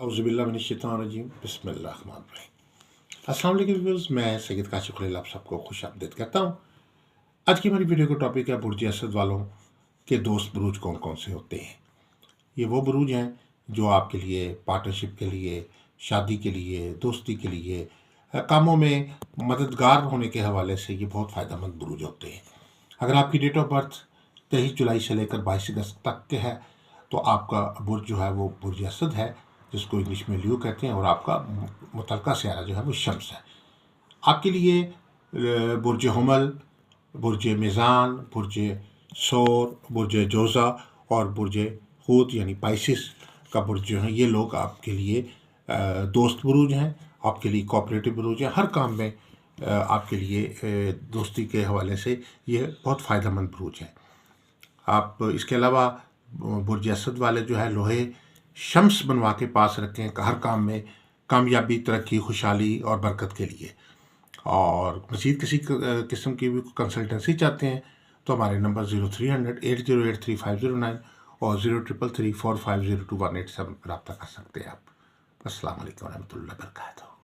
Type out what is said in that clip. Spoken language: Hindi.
औज़ुबिल्लाहिमिनश्शैतानिर्रजीम बिस्मिल्लाहिर्रहमानिर्रहीम। अस्सलाम वालेकुम व्यूअर्स, मैं सैयद काशिफ खलील आप सबको खुश आमदीद कहता हूँ। आज की हमारी वीडियो का टॉपिक है बुर्ज असद वालों के दोस्त बुरूज कौन कौन से होते हैं। ये वो बुरूज हैं जो आपके लिए पार्टनरशिप के लिए, शादी के लिए, दोस्ती के लिए, कामों में मददगार होने के हवाले से ये बहुत फ़ायदेमंद बुरूज होते हैं। अगर आपकी डेट ऑफ बर्थ 23 जुलाई से लेकर 22 अगस्त तक के है तो आपका बुर्ज जो है वो बुर्ज असद है, जिसको इंग्लिश में ल्यू कहते हैं, और आपका मुतलका सियारा जो है वो शम्स है। आपके लिए बुर्ज हमल, बुर्ज मीज़ान, बुर्ज सौर, बुर्ज जोज़ा और बुर्ज हूत यानी पाइसिस का बुर्ज जो है, ये लोग आपके लिए दोस्त बुरूज हैं, आपके लिए कोऑपरेटिव बुरूज हैं। हर काम में आपके लिए दोस्ती के हवाले से ये बहुत फ़ायदेमंद बुरूज हैं। आप इसके अलावा बुर्ज असद वाले जो है लोहे शम्स बनवा के पास रखें हर काम में कामयाबी, तरक्की, खुशहाली और बरकत के लिए। और मज़ीद किसी किस्म की भी कंसल्टेंसी चाहते हैं तो हमारे नंबर 0300 8083 509 और 0333 450218 से रब्ता कर सकते हैं आप। अस्सलाम वालेकुम रहमतुल्लाहि व बरकातहू।